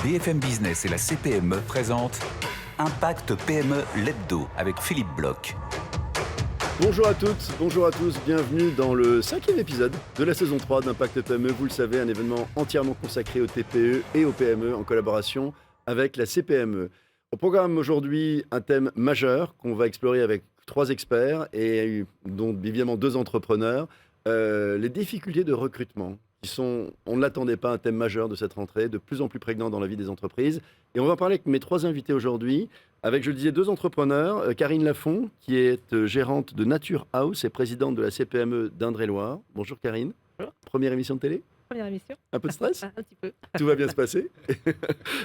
BFM Business et la CPME présentent Impact PME l'Hebdo avec Philippe Bloch. Bonjour à toutes, bonjour à tous, bienvenue dans le 5e épisode de la saison 3 d'Impact PME. Vous le savez, un événement entièrement consacré aux TPE et aux PME en collaboration avec la CPME. Au programme aujourd'hui, un thème majeur qu'on va explorer avec 3 experts et dont évidemment 2 entrepreneurs, les difficultés de recrutement qui sont, on ne l'attendait pas, un thème majeur de cette rentrée, de plus en plus prégnant dans la vie des entreprises. Et on va parler avec mes 3 invités aujourd'hui, avec, je le disais, 2 entrepreneurs. Karine Lafont, qui est gérante de Nature House et présidente de la CPME d'Indre-et-Loire. Bonjour Karine. Bonjour. Première émission de télé ? Première émission. Un peu de stress ? Un petit peu. Tout va bien se passer.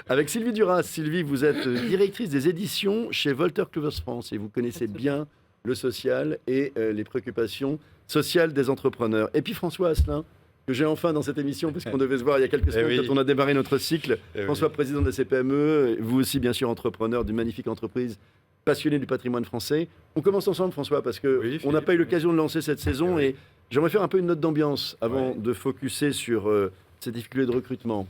Avec Sylvie Duras. Sylvie, vous êtes directrice des éditions chez Wolters Kluwer France et vous connaissez bien le social et les préoccupations sociales des entrepreneurs. Et puis François Asselin, que j'ai enfin dans cette émission, puisqu'on devait se voir il y a quelques semaines quand on a démarré notre cycle. François, président de la CPME, vous aussi bien sûr entrepreneur d'une magnifique entreprise, passionné du patrimoine français. On commence ensemble François, parce qu'on n'a pas eu l'occasion de lancer cette saison et j'aimerais faire un peu une note d'ambiance avant de focuser sur ces difficultés de recrutement.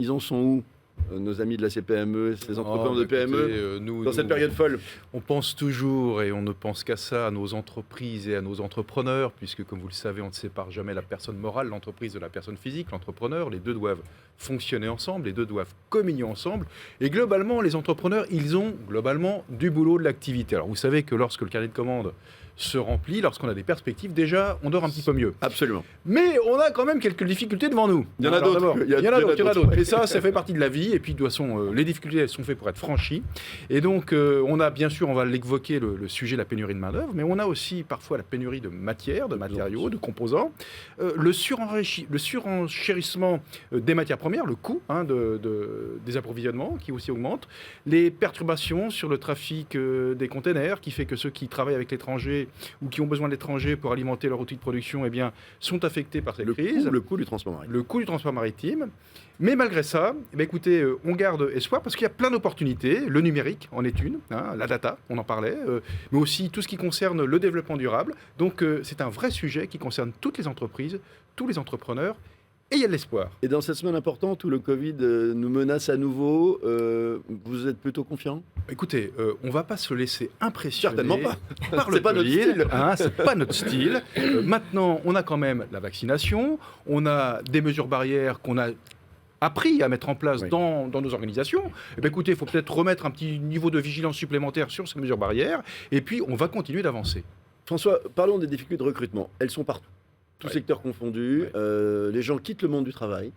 Ils en sont où nos amis de la CPME, ces entrepreneurs de PME, dans cette période folle? On pense toujours, et on ne pense qu'à ça, à nos entreprises et à nos entrepreneurs, puisque comme vous le savez, on ne sépare jamais la personne morale, l'entreprise de la personne physique, l'entrepreneur. Les deux doivent fonctionner ensemble, les deux doivent communier ensemble. Et globalement, les entrepreneurs, ils ont globalement du boulot, de l'activité. Alors vous savez que lorsque le carnet de commande se remplit, lorsqu'on a des perspectives, déjà, on dort un petit peu mieux. Absolument. Mais on a quand même quelques difficultés devant nous. Il y en a d'autres. Il y en a d'autres. Et ça fait partie de la vie. Et puis, de toute façon, les difficultés, elles sont faites pour être franchies. Et donc, on a, bien sûr, on va l'évoquer, le sujet de la pénurie de main-d'œuvre, mais on a aussi parfois la pénurie de matières, de matériaux, de composants, le surenchérissement des matières premières, le coût des approvisionnements qui aussi augmente, les perturbations sur le trafic des containers, qui fait que ceux qui travaillent avec l'étranger ou qui ont besoin de l'étranger pour alimenter leur outil de production, eh bien, sont affectés par cette crise. Le coût du transport maritime. Le coût du transport maritime. Mais malgré ça, écoutez, on garde espoir parce qu'il y a plein d'opportunités. Le numérique en est une, la data, on en parlait, mais aussi tout ce qui concerne le développement durable. Donc, c'est un vrai sujet qui concerne toutes les entreprises, tous les entrepreneurs. Et il y a de l'espoir. Et dans cette semaine importante où le Covid nous menace à nouveau, vous êtes plutôt confiant ? Écoutez, on ne va pas se laisser impressionner. Certainement pas. Par le Covid. C'est pas notre style. Maintenant, on a quand même la vaccination, on a des mesures barrières qu'on a appris à mettre en place dans nos organisations. Écoutez, il faut peut-être remettre un petit niveau de vigilance supplémentaire sur ces mesures barrières, et puis on va continuer d'avancer. François, parlons des difficultés de recrutement. Elles sont partout. Tout secteur confondu, les gens quittent le monde du travail,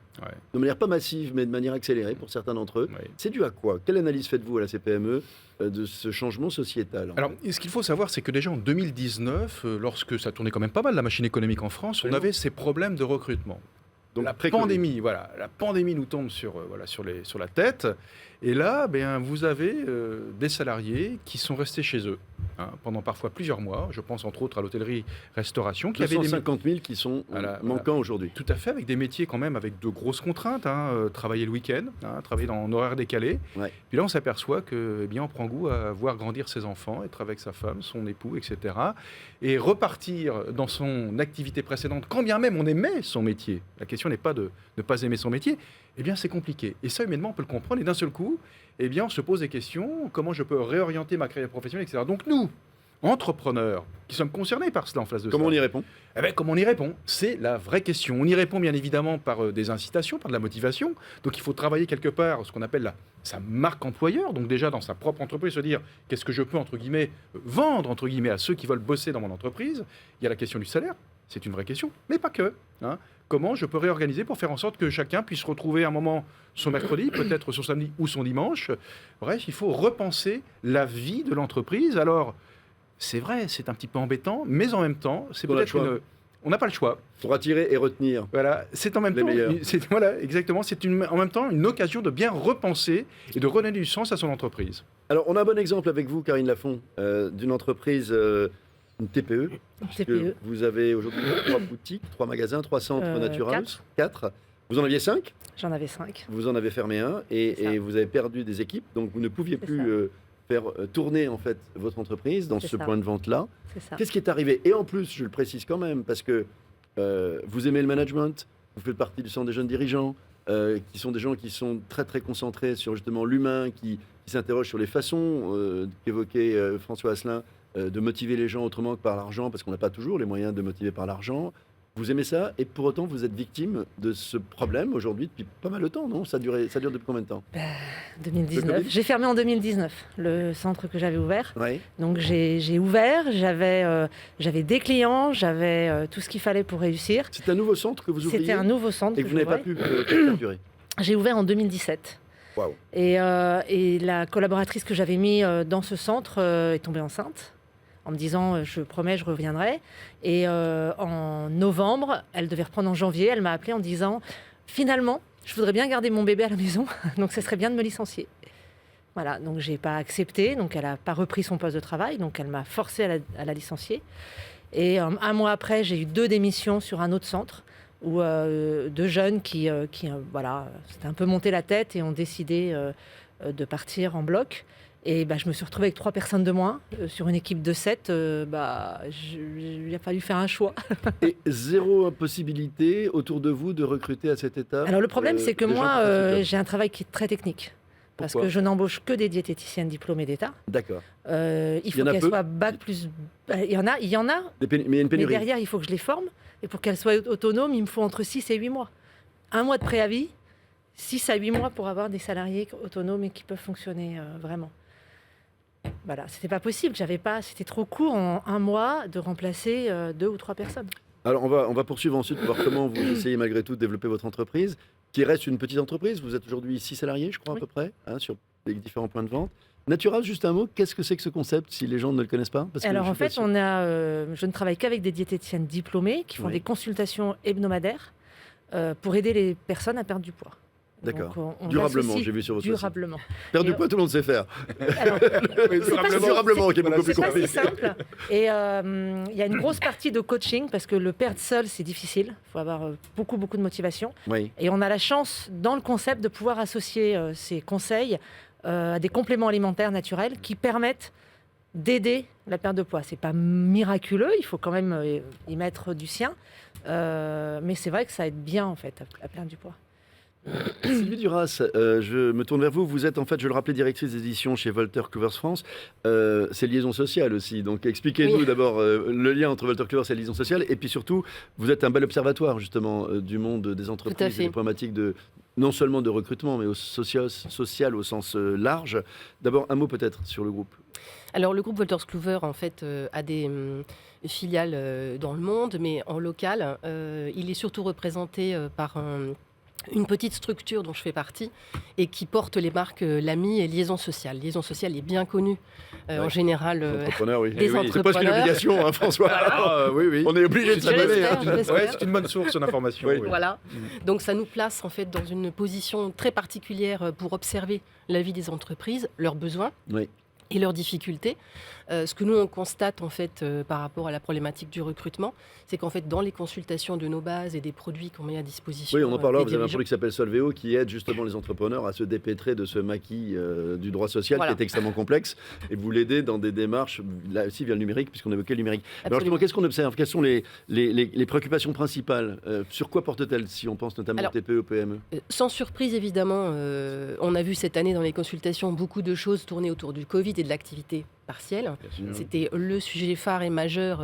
de manière pas massive, mais de manière accélérée pour certains d'entre eux. C'est dû à quoi ? Quelle analyse faites-vous à la CPME de ce changement sociétal ? Alors, ce qu'il faut savoir, c'est que déjà en 2019, lorsque ça tournait quand même pas mal la machine économique en France, on avait ces problèmes de recrutement. Donc la pandémie nous tombe sur la tête. Et là, vous avez des salariés qui sont restés chez eux pendant parfois plusieurs mois. Je pense entre autres à l'hôtellerie-restauration. 250 000 qui sont manquants aujourd'hui. Tout à fait, avec des métiers quand même avec de grosses contraintes. Travailler le week-end, travailler en horaire décalé. Puis là, on s'aperçoit qu'on prend goût à voir grandir ses enfants, être avec sa femme, son époux, etc. Et repartir dans son activité précédente, quand bien même on aimait son métier. La question n'est pas de ne pas aimer son métier. C'est compliqué. Et ça, humainement, on peut le comprendre. Et d'un seul coup, on se pose des questions. Comment je peux réorienter ma carrière professionnelle, etc. Donc nous, entrepreneurs, qui sommes concernés par cela en face de ça. Comment on y répond ? Comment on y répond ? C'est la vraie question. On y répond bien évidemment par des incitations, par de la motivation. Donc il faut travailler quelque part ce qu'on appelle sa marque employeur. Donc déjà dans sa propre entreprise, se dire qu'est-ce que je peux, entre guillemets, vendre, entre guillemets, à ceux qui veulent bosser dans mon entreprise. Il y a la question du salaire. C'est une vraie question, mais pas que. Comment je peux réorganiser pour faire en sorte que chacun puisse retrouver un moment son mercredi, peut-être son samedi ou son dimanche. Bref, il faut repenser la vie de l'entreprise. Alors, c'est vrai, c'est un petit peu embêtant, mais en même temps, c'est peut-être on n'a pas le choix. Pour attirer et retenir. Voilà, c'est en même temps, exactement, c'est en même temps une occasion de bien repenser et de redonner du sens à son entreprise. Alors, on a un bon exemple avec vous, Karine Lafont, d'une entreprise. Une TPE, vous avez aujourd'hui 3 boutiques, 3 magasins, 3 centres Nature House, 4. Vous en aviez 5 ? J'en avais 5. Vous en avez fermé un et vous avez perdu des équipes, donc vous ne pouviez plus faire tourner en fait votre entreprise dans ce point de vente-là. Qu'est-ce qui est arrivé ? Et en plus, je le précise quand même, parce que vous aimez le management, vous faites partie du centre des jeunes dirigeants, qui sont des gens qui sont très très concentrés sur justement l'humain, qui s'interrogent sur les façons qu'évoquait François Asselin, de motiver les gens autrement que par l'argent, parce qu'on n'a pas toujours les moyens de motiver par l'argent. Vous aimez ça et pour autant vous êtes victime de ce problème aujourd'hui depuis pas mal de temps, non? Ça dure depuis combien de temps? 2019. J'ai fermé en 2019 le centre que j'avais ouvert. Oui. Donc j'ai ouvert, j'avais des clients, j'avais tout ce qu'il fallait pour réussir. C'est un nouveau centre que vous ouvriez? C'était un nouveau centre et que vous n'avez pas pu perdurer. J'ai ouvert en 2017. Waouh. Et la collaboratrice que j'avais mis dans ce centre est tombée enceinte, en me disant je promets, je reviendrai. Et en novembre, elle devait reprendre en janvier, elle m'a appelé en disant finalement, je voudrais bien garder mon bébé à la maison, donc ça serait bien de me licencier. Voilà, donc j'ai pas accepté, donc elle n'a pas repris son poste de travail, donc elle m'a forcé à la licencier. Et un mois après, j'ai eu 2 démissions sur un autre centre, où 2 jeunes qui voilà, s'étaient un peu monté la tête et ont décidé de partir en bloc. Et je me suis retrouvée avec 3 personnes de moins sur une équipe de 7. Il a fallu faire un choix. Et zéro possibilité autour de vous de recruter à cette étape? Alors le problème, c'est que des gens moi, profiteurs. j'ai un travail qui est très technique. Parce Pourquoi que je n'embauche que des diététiciennes diplômées d'État. D'accord. Il faut en a qu'elles peu soient bac plus... Il y en a, Mais il y a une mais pénurie. derrière, il faut que je les forme. Et pour qu'elles soient autonomes, il me faut entre 6 et 8 mois. 1 mois de préavis, 6 à 8 mois pour avoir des salariés autonomes et qui peuvent fonctionner vraiment. Voilà, c'était pas possible. C'était trop court en 1 mois de remplacer 2 ou 3 personnes. Alors on va poursuivre ensuite pour voir comment vous essayez malgré tout de développer votre entreprise, qui reste une petite entreprise. Vous êtes aujourd'hui 6 salariés, je crois, Oui. à peu près, sur les différents points de vente. Natural, juste un mot, qu'est-ce que c'est que ce concept si les gens ne le connaissent pas? Parce que Alors je en suis pas fait, sûr. je ne travaille qu'avec des diététiciennes diplômées qui font Oui. des consultations hebdomadadaires pour aider les personnes à perdre du poids. D'accord. Donc, on Durablement, associe j'ai vu sur votre site. durablement. Perdre du Et- poids, tout le monde sait faire. Alors, Durablement, qui est beaucoup plus c'est pas si compliqué. simple. Et il y a une grosse partie de coaching parce que le perdre seul, c'est difficile. Il faut avoir beaucoup de motivation. Oui. Et on a la chance, dans le concept, de pouvoir associer ces conseils à des compléments alimentaires naturels qui permettent d'aider la perte de poids. C'est pas miraculeux, il faut quand même y mettre du sien. Mais c'est vrai que ça aide bien, en fait, à perdre du poids. Sylvie Duras, je me tourne vers vous. Vous êtes en fait, je le rappelais, directrice d'édition chez Wolters Kluwer France. C'est liaison sociale aussi. Donc expliquez-nous Oui. d'abord le lien entre Wolters Kluwer et liaison sociale. Et puis surtout, vous êtes un bel observatoire justement du monde des entreprises fait. et des problématiques non seulement de recrutement, mais au social au sens large. D'abord, un mot peut-être sur le groupe. Alors, le groupe Wolters Kluwer, en fait, a des filiales dans le monde, mais en local, il est surtout représenté par une petite structure dont je fais partie et qui porte les marques L'Ami et Liaison Sociale. Liaison Sociale est bien connue en Ouais. général. Entrepreneur, oui. des C'est presque une entrepreneurs. obligation, hein, François. Oui, oui. On est obligé de Je s'abonner. l'espère, hein. je l'espère. Ouais, c'est une bonne source d'information. Oui. oui. Voilà. Donc ça nous place en fait dans une position très particulière pour observer la vie des entreprises, leurs besoins. Oui. Et leurs difficultés. Ce que nous, on constate en fait par rapport à la problématique du recrutement, c'est qu'en fait, dans les consultations de nos bases et des produits qu'on met à disposition. Oui, on en parlera. des Vous avez un dirigeants- produit qui s'appelle Solveo qui aide justement les entrepreneurs à se dépêtrer de ce maquis du droit social Voilà. qui est extrêmement complexe. Et vous l'aidez dans des démarches, là aussi via le numérique, puisqu'on évoquait le numérique. Alors Absolument. justement, qu'est-ce qu'on observe? Quelles sont les préoccupations principales? Sur quoi portent-elles, si on pense notamment Alors, aux TPE, PME? Sans surprise, évidemment, on a vu cette année dans les consultations beaucoup de choses tourner autour du Covid et de l'activité partielle. C'était le sujet phare et majeur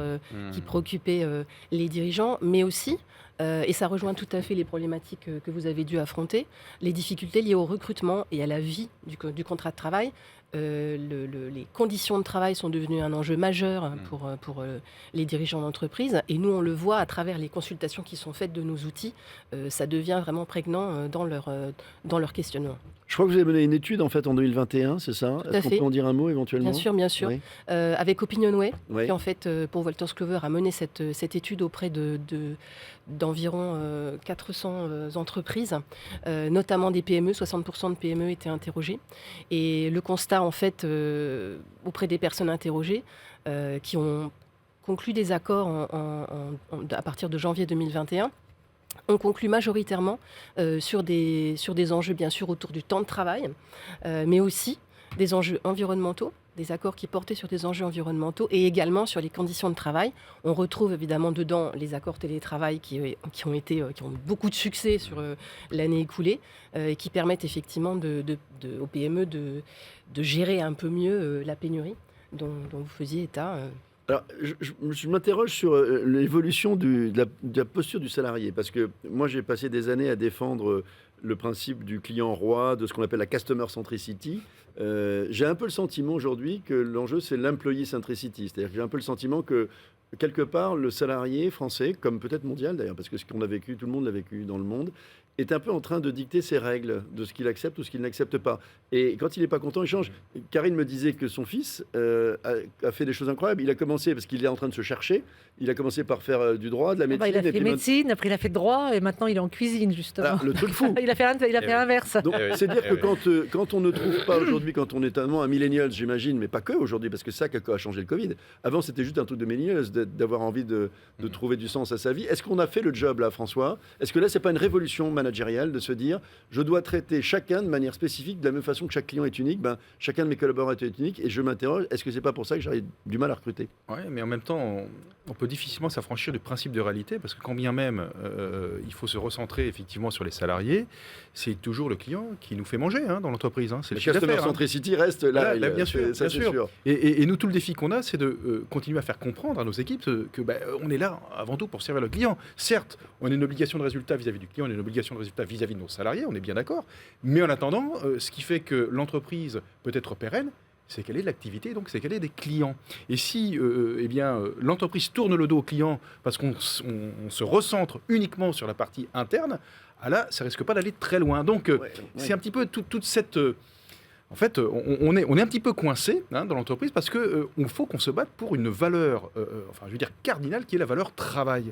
qui préoccupait les dirigeants, mais aussi, et ça rejoint tout à fait les problématiques que vous avez dû affronter, les difficultés liées au recrutement et à la vie du contrat de travail. Les conditions de travail sont devenues un enjeu majeur pour les dirigeants d'entreprise. Et nous, on le voit à travers les consultations qui sont faites de nos outils. Ça devient vraiment prégnant dans leur questionnement. Je crois que vous avez mené une étude en fait en 2021, c'est ça? Tout à Est-ce qu'on fait. peut en dire un mot éventuellement? Bien sûr. Oui. Avec Opinionway, Oui. qui en fait, pour Wolters Kluwer, a mené cette étude auprès d'environ 400 entreprises, notamment des PME. 60% de PME étaient interrogées. Et le constat, en fait, auprès des personnes interrogées, qui ont conclu des accords à partir de janvier 2021, on conclut majoritairement sur des enjeux, bien sûr, autour du temps de travail, mais aussi des enjeux environnementaux, des accords qui portaient sur des enjeux environnementaux et également sur les conditions de travail. On retrouve évidemment dedans les accords télétravail qui ont beaucoup de succès sur l'année écoulée et qui permettent effectivement aux PME de gérer un peu mieux la pénurie dont vous faisiez état. Alors, je m'interroge sur l'évolution de la posture du salarié, parce que moi, j'ai passé des années à défendre le principe du client roi, de ce qu'on appelle la customer centricity. J'ai un peu le sentiment aujourd'hui que l'enjeu, c'est l'employee centricity. C'est-à-dire que j'ai un peu le sentiment que, quelque part, le salarié français, comme peut-être mondial d'ailleurs, parce que ce qu'on a vécu, tout le monde l'a vécu dans le monde, est un peu en train de dicter ses règles, de ce qu'il accepte ou ce qu'il n'accepte pas. Et quand il n'est pas content, il change. Karine me disait que son fils a fait des choses incroyables. Il a commencé, parce qu'il est en train de se chercher, il a commencé par faire du droit, de la médecine. Il a fait médecine, après il a fait droit, et maintenant il est en cuisine, justement. Alors, le truc fou. Il a fait l'inverse. Donc, c'est dire que quand on ne trouve pas aujourd'hui, quand on est un millennial, j'imagine, mais pas que aujourd'hui, parce que c'est ça qui a changé le Covid. Avant, c'était juste un truc de millennials, d'avoir envie de trouver du sens à sa vie. Est-ce qu'on a fait le job là, François? Est-ce que là, c'est pas une révolution managériale de se dire, je dois traiter chacun de manière spécifique, de la même façon que chaque client est unique, chacun de mes collaborateurs est unique, et je m'interroge, est-ce que c'est pas pour ça que j'aurais du mal à recruter? Oui, mais en même temps, on peut difficilement s'affranchir du principe de réalité, parce que quand bien même il faut se recentrer effectivement sur les salariés, c'est toujours le client qui nous fait manger dans l'entreprise. C'est le customer centricity reste là. Voilà, bien sûr, ça, bien sûr. Et nous, tout le défi qu'on a, c'est de continuer à faire comprendre à nos équipes que on est là avant tout pour servir le client. Certes, on a une obligation de résultat vis-à-vis du client, on a une obligation de résultat vis-à-vis de nos salariés, on est bien d'accord. Mais en attendant, ce qui fait que l'entreprise peut être pérenne, c'est qu'elle ait de l'activité, donc c'est qu'elle ait des clients. Et si l'entreprise tourne le dos aux clients parce qu'on se recentre uniquement sur la partie interne, là, ça risque pas d'aller très loin. Donc, c'est un petit peu toute cette... En fait, on est un petit peu coincé dans l'entreprise parce qu'il faut qu'on se batte pour une valeur, cardinale, qui est la valeur travail.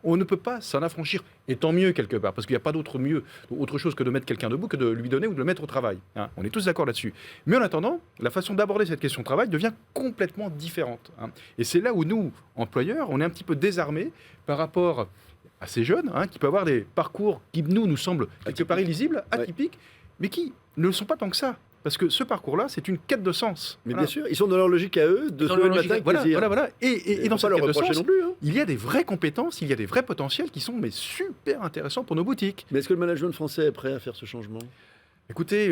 On ne peut pas s'en affranchir, et tant mieux quelque part, parce qu'il n'y a pas autre chose que de mettre quelqu'un debout, que de lui donner ou de le mettre au travail. On est tous d'accord là-dessus. Mais en attendant, la façon d'aborder cette question de travail devient complètement différente. Et c'est là où nous, employeurs, on est un petit peu désarmés par rapport à ces jeunes qui peuvent avoir des parcours qui nous semblent quelque part illisibles, atypiques, mais qui ne le sont pas tant que ça. Parce que ce parcours-là, c'est une quête de sens. Mais bien sûr, ils sont dans leur logique à eux, de se lever le matin avec plaisir. Voilà. Et dans cette quête de sens, non plus, il y a des vraies compétences, il y a des vrais potentiels qui sont super intéressants pour nos boutiques. Mais est-ce que le management français est prêt à faire ce changement ? Écoutez...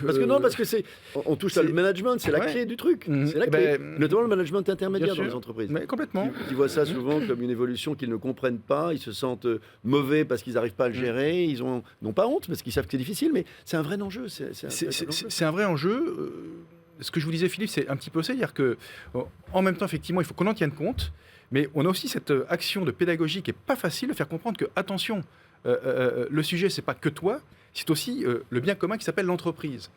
parce que on touche à le management, c'est la clé du truc. C'est la clé. Notamment le management intermédiaire dans les entreprises. Mais complètement. Ils voient ça souvent comme une évolution qu'ils ne comprennent pas, ils se sentent mauvais parce qu'ils n'arrivent pas à le gérer, ils n'ont pas honte parce qu'ils savent que c'est difficile, mais c'est un vrai enjeu. C'est un vrai enjeu. Ce que je vous disais, Philippe, c'est un petit peu ça, c'est-à-dire qu'en même temps, effectivement, il faut qu'on en tienne compte, mais on a aussi cette action de pédagogie qui n'est pas facile de faire comprendre que, attention, le sujet, c'est pas que toi, c'est aussi le bien commun qui s'appelle l'entreprise.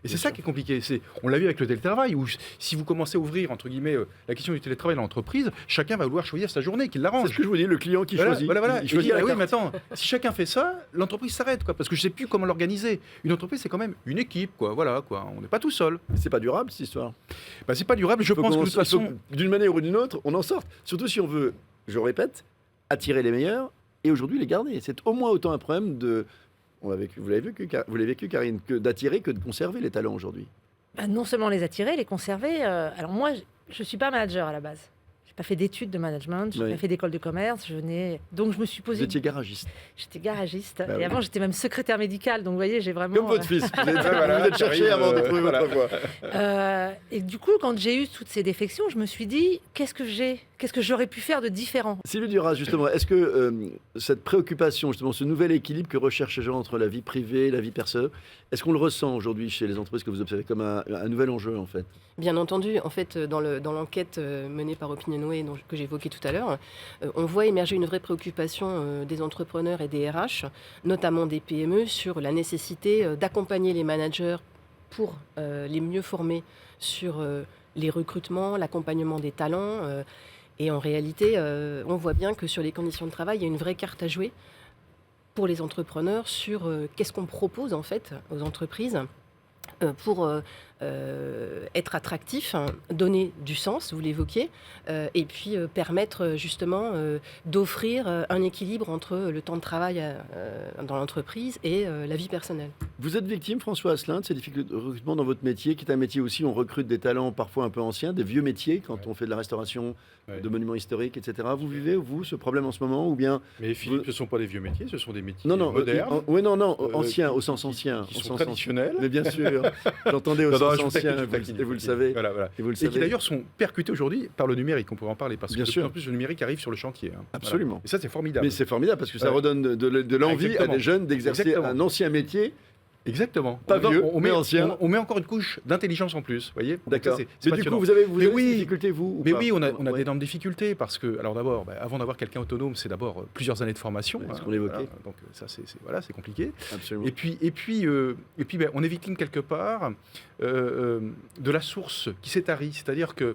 Et c'est ça qui est compliqué. On l'a vu avec le télétravail, où si vous commencez à ouvrir, entre guillemets, la question du télétravail dans l'entreprise, chacun va vouloir choisir sa journée, qu'il l'arrange. C'est ce que je vous dis, le client qui choisit. Voilà. Il choisit oui, mais attends, si chacun fait ça, l'entreprise s'arrête, parce que je ne sais plus comment l'organiser. Une entreprise, c'est quand même une équipe, Voilà. On n'est pas tout seul. C'est pas durable, cette histoire. C'est pas durable, je pense que de toute façon... D'une manière ou d'une autre, on en sorte. Surtout si on veut, je répète, attirer les meilleurs et aujourd'hui les garder. C'est au moins autant un problème de... Vous l'avez vécu, Karine, que d'attirer que de conserver les talents aujourd'hui. Non seulement les attirer, les conserver. Alors moi, je ne suis pas manager à la base. Je n'ai pas fait d'études de management, je n'ai pas fait d'école de commerce. Donc je me suis posé... Vous étiez garagiste. J'étais garagiste. Bah et oui. avant, j'étais même secrétaire médicale. Donc vous voyez, j'ai vraiment... Comme votre fils. Vous êtes cherché avant de trouver votre voie. Et du coup, quand j'ai eu toutes ces défections, je me suis dit, qu'est-ce que j'aurais pu faire de différent ? Sylvie Duras, justement, est-ce que cette préoccupation, justement, ce nouvel équilibre que recherchent les gens entre la vie privée et la vie perso, est-ce qu'on le ressent aujourd'hui chez les entreprises que vous observez comme un nouvel enjeu, en fait ? Bien entendu, en fait, dans l'enquête menée par Opinionway que j'évoquais tout à l'heure, on voit émerger une vraie préoccupation des entrepreneurs et des RH, notamment des PME, sur la nécessité d'accompagner les managers pour les mieux former sur les recrutements, l'accompagnement des talents. Et en réalité, on voit bien que sur les conditions de travail, il y a une vraie carte à jouer pour les entrepreneurs sur qu'est-ce qu'on propose en fait aux entreprises pour être attractif, hein, donner du sens, vous l'évoquiez, et puis permettre justement d'offrir un équilibre entre le temps de travail dans l'entreprise et la vie personnelle. Vous êtes victime, François Asselin, de ces difficultés de recrutement dans votre métier, qui est un métier aussi, on recrute des talents parfois un peu anciens, des vieux métiers, quand on fait de la restauration, de monuments historiques, etc. Vous vivez, vous, ce problème en ce moment, ou bien... Mais Philippe, ce ne sont pas des vieux métiers, ce sont des métiers Non, modernes. Oui, non, anciens, au sens ancien. Qui au sont sens traditionnels. Mais bien sûr, j'entendais au sens ancien, et vous le savez. Voilà. Et vous le Et qui savez. d'ailleurs sont percutés aujourd'hui par le numérique, on pourrait en parler, parce que Bien de sûr. plus en plus le numérique arrive sur le chantier. Hein. Absolument. Voilà. Et ça, c'est formidable. Mais c'est formidable, parce que ça Ouais. redonne de l'envie à Exactement. des jeunes d'exercer Exactement. un ancien métier. Exactement. Pas vieux, on met, mais ancien. on met encore une couche d'intelligence en plus, voyez. Donc D'accord. ça, c'est Mais du passionnant. coup, vous avez Mais des oui. difficultés, vous ou Mais pas oui, on a Ouais. d'énormes difficultés parce que, alors d'abord, avant d'avoir quelqu'un autonome, c'est d'abord plusieurs années de formation. Ouais, ce hein, qu'on évoquait. voilà. Donc ça, c'est compliqué. Absolument. Et puis, on est victime quelque part de la source qui s'est tarie, c'est-à-dire que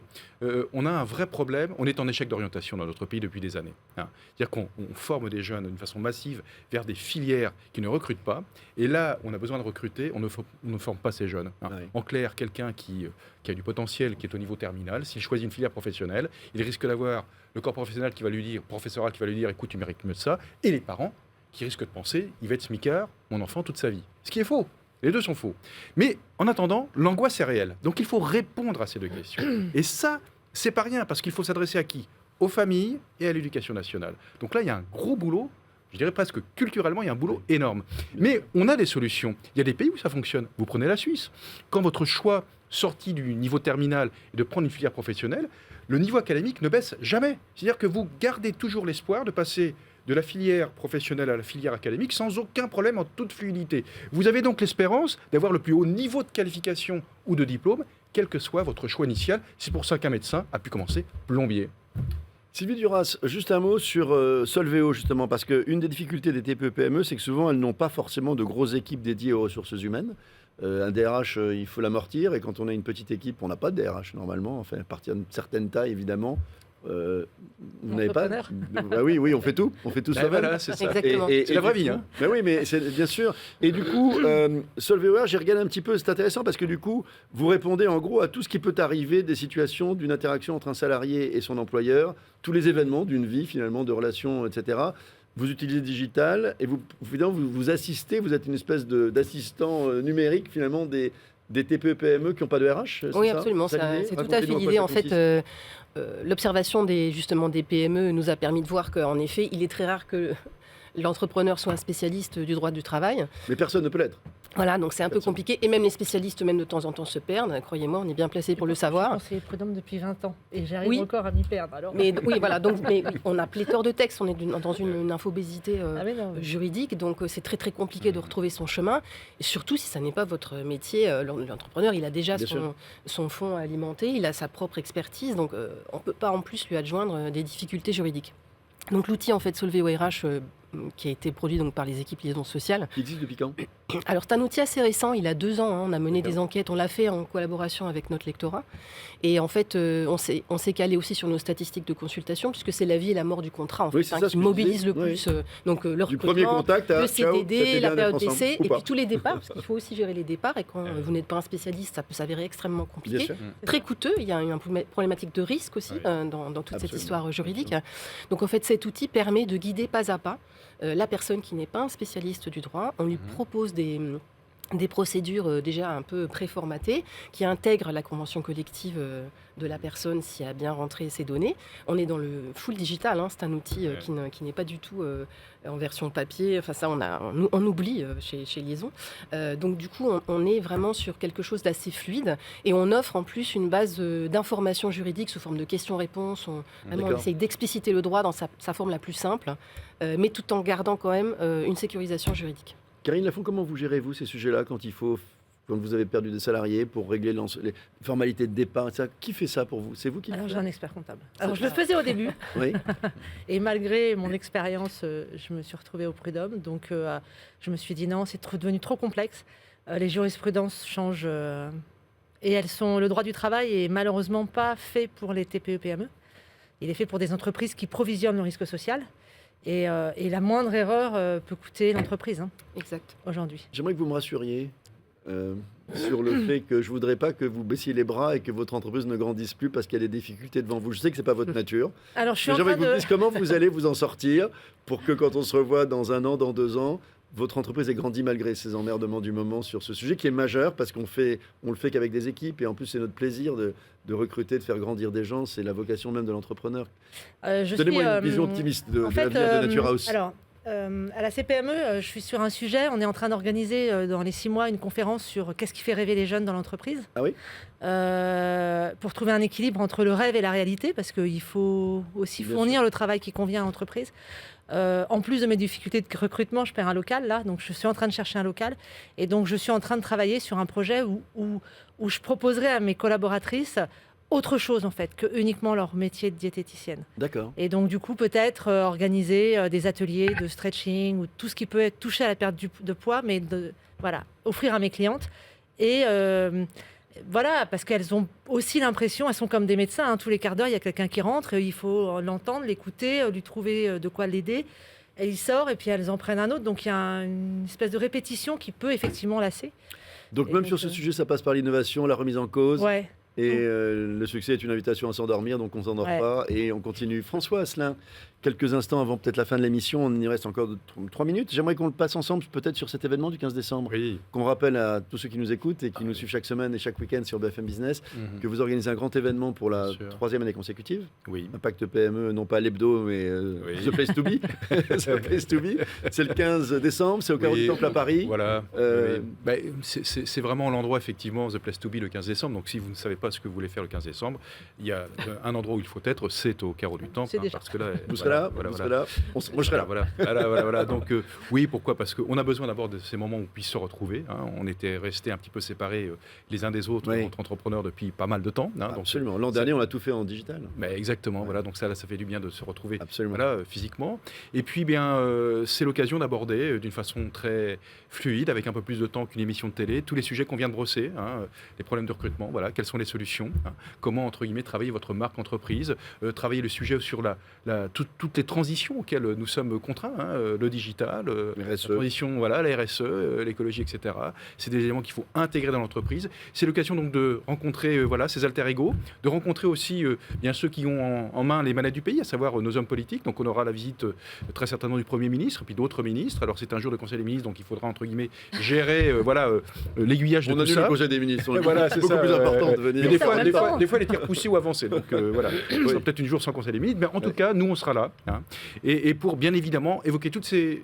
on a un vrai problème. On est en échec d'orientation dans notre pays depuis des années. Hein. C'est-à-dire qu'on forme des jeunes d'une façon massive vers des filières qui ne recrutent pas. Et là, on a besoin de recruter. On ne forme pas ces jeunes. Hein. Ouais. En clair, quelqu'un qui a du potentiel, qui est au niveau terminal, s'il choisit une filière professionnelle, il risque d'avoir le corps professionnel professoral qui va lui dire, écoute, tu mérites mieux de ça, et les parents qui risquent de penser, il va être smicard, mon enfant, toute sa vie. Ce qui est faux. Les deux sont faux. Mais en attendant, l'angoisse est réelle. Donc il faut répondre à ces deux questions. Et ça, c'est pas rien, parce qu'il faut s'adresser à qui ? Aux familles et à l'éducation nationale. Donc là, il y a un gros boulot. Je dirais presque culturellement, il y a un boulot énorme. Mais on a des solutions. Il y a des pays où ça fonctionne. Vous prenez la Suisse. Quand votre choix sorti du niveau terminal est de prendre une filière professionnelle, le niveau académique ne baisse jamais. C'est-à-dire que vous gardez toujours l'espoir de passer de la filière professionnelle à la filière académique sans aucun problème, en toute fluidité. Vous avez donc l'espérance d'avoir le plus haut niveau de qualification ou de diplôme, quel que soit votre choix initial. C'est pour ça qu'un médecin a pu commencer plombier. Sylvie Duras, juste un mot sur Solveo, justement, parce qu'une des difficultés des TPE-PME, c'est que souvent, elles n'ont pas forcément de grosses équipes dédiées aux ressources humaines. Un DRH, il faut l'amortir, et quand on a une petite équipe, on n'a pas de DRH, normalement, enfin, à partir d'une certaine taille, évidemment. Vous n'avez pas Bah oui, on fait tout soi-même. Voilà, c'est ça. Exactement. C'est la vraie vie. Hein. Ben oui, mais c'est bien sûr. Et du coup, Solveo, j'ai regardé un petit peu, c'est intéressant parce que du coup, vous répondez en gros à tout ce qui peut arriver des situations d'une interaction entre un salarié et son employeur, tous les événements d'une vie finalement, de relations, etc. Vous utilisez le digital et vous assistez, vous êtes une espèce d'assistant numérique finalement des TPE-PME qui n'ont pas de RH. Oui, ça absolument. C'est l'idée C'est tout à fait Racontez-nous en quoi l'idée. ça En fait, consiste. l'observation des PME nous a permis de voir qu'en effet, il est très rare que l'entrepreneur soit un spécialiste du droit du travail. Mais personne ne peut l'être. Voilà, donc c'est un peu Personne. compliqué. Et même les spécialistes, même de temps en temps, se perdent. Croyez-moi, on est bien placé pour le savoir. Je suis prud'homme depuis 20 ans et j'arrive Oui. encore à m'y perdre. Alors... Mais oui, voilà. Donc, mais oui, on a pléthore de textes. On est dans une infobésité Ah, mais non, juridique, donc c'est très très compliqué de retrouver son chemin. Et surtout si ça n'est pas votre métier. L'entrepreneur, il a déjà Bien sûr. son fonds alimenté, il a sa propre expertise, donc on ne peut pas en plus lui adjoindre des difficultés juridiques. Donc l'outil en fait Solveo RH qui a été produit donc par les équipes liaison sociale. Qui existe depuis quand? Alors c'est un outil assez récent, il a 2 ans, hein, on a mené D'accord. des enquêtes, on l'a fait en collaboration avec notre lectorat. Et en fait, on s'est calé aussi sur nos statistiques de consultation, puisque c'est la vie et la mort du contrat en fait, Oui, c'est hein, ça, qui ce que je mobilise disais. le plus. Donc le Du premier recrutement, contact à le ciao, ça CDD, fait la bien période d'être ensemble, d'essai, ou et pas. puis tous les départs, parce qu'il faut aussi gérer les départs, et quand vous n'êtes pas un spécialiste, ça peut s'avérer extrêmement Bien compliqué. sûr. Très coûteux, il y a une problématique de risque aussi Oui. dans toute cette Absolument. histoire juridique. Donc en fait, cet outil permet de guider pas à pas la personne qui n'est pas un spécialiste du droit. On lui propose des procédures déjà un peu préformatées qui intègrent la convention collective de la personne s'il a bien rentré ses données. On est dans le full digital, hein, c'est un outil qui n'est pas du tout en version papier. Enfin ça, on oublie chez Liaison. Donc du coup, on est vraiment sur quelque chose d'assez fluide et on offre en plus une base d'informations juridiques sous forme de questions-réponses. Vraiment, on D'accord. essaye d'expliciter le droit dans sa forme la plus simple, mais tout en gardant quand même une sécurisation juridique. Karine Lafont, comment vous gérez-vous ces sujets-là quand vous avez perdu des salariés pour régler les formalités de départ, etc. Qui fait ça pour vous? C'est vous qui le Alors j'ai faites? un expert comptable. Alors je le faisais au début Oui. et malgré mon expérience, je me suis retrouvée au prud'homme. Donc je me suis dit non, c'est devenu trop complexe. Les jurisprudences changent et le droit du travail est malheureusement pas fait pour les TPE-PME. Il est fait pour des entreprises qui provisionnent le risque social. Et la moindre erreur peut coûter l'entreprise Exact. aujourd'hui. J'aimerais que vous me rassuriez. sur le fait que je voudrais pas que vous baissiez les bras et que votre entreprise ne grandisse plus parce qu'il y a des difficultés devant vous. Je sais que c'est pas votre nature. Alors, je suis Mais en j'aimerais train que vous me de... disiez comment vous allez vous en sortir pour que quand on se revoit dans 1 an, dans 2 ans, votre entreprise ait grandi malgré ces emmerdements du moment sur ce sujet qui est majeur parce on le fait qu'avec des équipes et en plus c'est notre plaisir de recruter, de faire grandir des gens. C'est la vocation même de l'entrepreneur. Donnez-moi une vision optimiste de l'avenir de Nature House. Alors, à la CPME, je suis sur un sujet. On est en train d'organiser dans les 6 mois une conférence sur qu'est-ce qui fait rêver les jeunes dans l'entreprise. Ah oui. Pour trouver un équilibre entre le rêve et la réalité, parce qu'il faut aussi fournir le travail qui convient à l'entreprise. En plus de mes difficultés de recrutement, je perds un local là, donc je suis en train de chercher un local. Et donc je suis en train de travailler sur un projet où je proposerai à mes collaboratrices autre chose en fait que uniquement leur métier de diététicienne. D'accord. Et donc du coup peut-être organiser des ateliers de stretching ou tout ce qui peut être touché à la perte de poids, mais offrir à mes clientes. Et voilà, parce qu'elles ont aussi l'impression, elles sont comme des médecins, hein, tous les quarts d'heure il y a quelqu'un qui rentre, il faut l'entendre, l'écouter, lui trouver de quoi l'aider. Et il sort et puis elles en prennent un autre, donc il y a une espèce de répétition qui peut effectivement lasser. Donc même sur ce sujet, ça passe par l'innovation, la remise en cause. Ouais. Et le succès est une invitation à s'endormir, donc on ne s'endort pas et on continue. François Asselin, quelques instants avant peut-être la fin de l'émission, on y reste encore 3 minutes. J'aimerais qu'on le passe ensemble peut-être sur cet événement du 15 décembre. Oui. Qu'on rappelle à tous ceux qui nous écoutent et qui nous suivent chaque semaine et chaque week-end sur BFM Business que vous organisez un grand événement pour la 3e année consécutive. Oui. Impact PME, non pas l'hebdo, mais The Place to Be. The Place to Be. C'est le 15 décembre, c'est au Carreau du Temple à Paris. Voilà. C'est vraiment l'endroit, effectivement, The Place to Be le 15 décembre. Donc si vous ne savez pas ce que vous voulez faire le 15 décembre, il y a un endroit où il faut être, c'est au Carreau du Temple. Parce que là, vous serez là, moi je serai là. Voilà. Donc oui, pourquoi ? Parce qu'on a besoin d'abord de ces moments où on puisse se retrouver. Hein. On était restés un petit peu séparés les uns des autres entre entrepreneurs depuis pas mal de temps. Hein. Absolument. L'an dernier, on a tout fait en digital. Exactement. Voilà. Donc ça fait du bien de se retrouver physiquement. Et puis, c'est l'occasion d'aborder d'une façon très fluide, avec un peu plus de temps qu'une émission de télé, tous les sujets qu'on vient de brosser, les problèmes de recrutement, quelles sont les solutions, comment, entre guillemets, travailler votre marque entreprise, travailler le sujet sur toutes les transitions auxquelles nous sommes contraints, le digital, la transition, la RSE, l'écologie, etc. C'est des éléments qu'il faut intégrer dans l'entreprise. C'est l'occasion donc de rencontrer ces alter-ego, de rencontrer aussi bien ceux qui ont en main les manettes du pays, à savoir nos hommes politiques. Donc on aura la visite très certainement du Premier ministre, puis d'autres ministres. Alors c'est un jour de Conseil des ministres, donc il faudra, entre guillemets, gérer l'aiguillage de tout ça. On annule le Conseil des ministres. C'est beaucoup plus important de venir. Mais des fois, elle était repoussée ou avancée. Donc ce sera peut-être une jour sans Conseil des ministres, mais en tout cas, nous, on sera là. Et pour, bien évidemment, évoquer toutes ces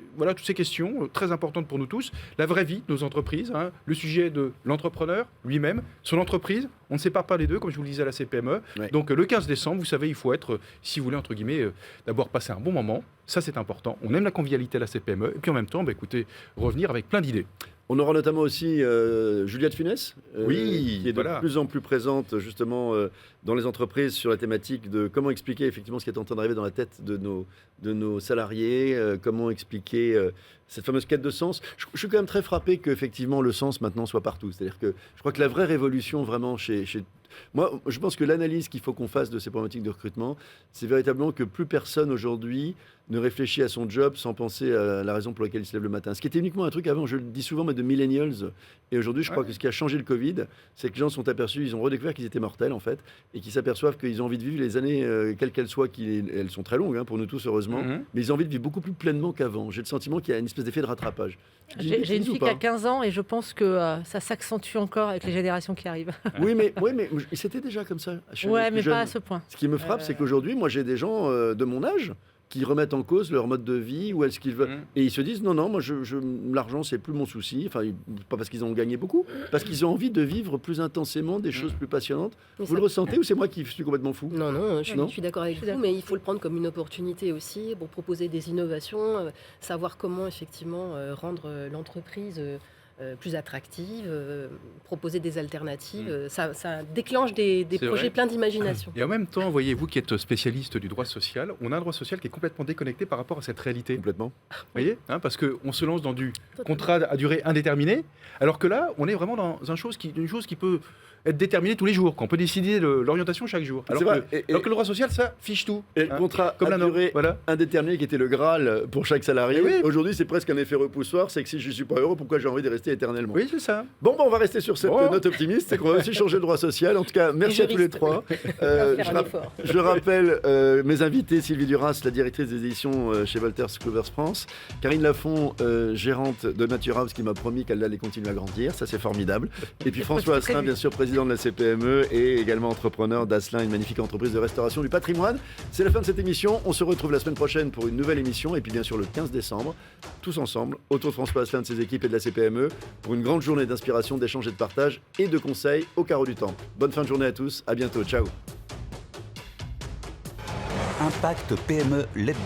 questions très importantes pour nous tous, la vraie vie de nos entreprises, le sujet de l'entrepreneur lui-même, son entreprise. On ne sépare pas les deux, comme je vous le disais à la CPME. Donc le 15 décembre, vous savez, il faut être, si vous voulez, entre guillemets, d'abord passer un bon moment. Ça, c'est important. On aime la convivialité à la CPME. Et puis en même temps, écoutez, revenir avec plein d'idées. On aura notamment aussi Juliette Funès, qui est de plus en plus présente justement dans les entreprises sur la thématique de comment expliquer effectivement ce qui est en train d'arriver dans la tête de nos salariés, comment expliquer cette fameuse quête de sens. Je suis quand même très frappé qu'effectivement le sens maintenant soit partout. C'est-à-dire que je crois que la vraie révolution vraiment chez moi, je pense que l'analyse qu'il faut qu'on fasse de ces problématiques de recrutement, c'est véritablement que plus personne aujourd'hui ne réfléchit à son job sans penser à la raison pour laquelle il se lève le matin. Ce qui était uniquement un truc avant, je le dis souvent, mais de millennials. Et aujourd'hui, je crois que ce qui a changé le Covid, c'est que les gens sont aperçus, ils ont redécouvert qu'ils étaient mortels en fait, et qu'ils s'aperçoivent qu'ils ont envie de vivre les années, quelles qu'elles soient, elles sont très longues pour nous tous heureusement, mais ils ont envie de vivre beaucoup plus pleinement qu'avant. J'ai le sentiment qu'il y a une espèce d'effet de rattrapage. J'ai une fille qui a 15 ans et je pense que ça s'accentue encore avec les générations qui arrivent. Oui, mais c'était déjà comme ça. Mais pas à ce point. Ce qui me frappe, c'est qu'aujourd'hui, moi j'ai des gens de mon âge qui remettent en cause leur mode de vie, ou est-ce qu'ils veulent... Et ils se disent, non, moi, l'argent, c'est plus mon souci. Enfin, pas parce qu'ils ont gagné beaucoup, parce qu'ils ont envie de vivre plus intensément des choses plus passionnantes. Vous le ressentez ou c'est moi qui suis complètement fou? Non, je suis d'accord avec vous, mais il faut le prendre comme une opportunité aussi pour proposer des innovations, savoir comment, effectivement, rendre l'entreprise... plus attractive, proposer des alternatives, ça déclenche des projets pleins d'imagination. Et en même temps, voyez-vous qui êtes spécialiste du droit social, on a un droit social qui est complètement déconnecté par rapport à cette réalité. Complètement. Vous voyez, parce qu'on se lance dans du contrat à durée indéterminée, alors que là, on est vraiment dans une chose qui peut être déterminé tous les jours, qu'on peut décider de l'orientation chaque jour. Alors vrai. alors que le droit social, ça fiche tout. Et le contrat Comme à la norme. durée Voilà. indéterminée qui était le Graal pour chaque salarié, Eh oui. aujourd'hui c'est presque un effet repoussoir, c'est que si je ne suis pas heureux, pourquoi j'ai envie de rester éternellement? Oui, c'est ça. Bon, on va rester sur cette note optimiste, c'est qu'on va aussi changer le droit social. En tout cas, merci à tous les trois. Je rappelle mes invités, Sylvie Duras, la directrice des éditions chez Wolters Kluwer France, Karine Lafont, gérante de Nature House, qui m'a promis qu'elle allait continuer à grandir, ça c'est formidable. Et puis François Asselin, bien sûr, président de la CPME et également entrepreneur d'Asselin, une magnifique entreprise de restauration du patrimoine. C'est la fin de cette émission, on se retrouve la semaine prochaine pour une nouvelle émission, et puis bien sûr le 15 décembre, tous ensemble, autour de François Asselin, de ses équipes et de la CPME, pour une grande journée d'inspiration, d'échange et de partage, et de conseils au carreau du temple. Bonne fin de journée à tous, à bientôt, ciao. Impact PME l'hebdo.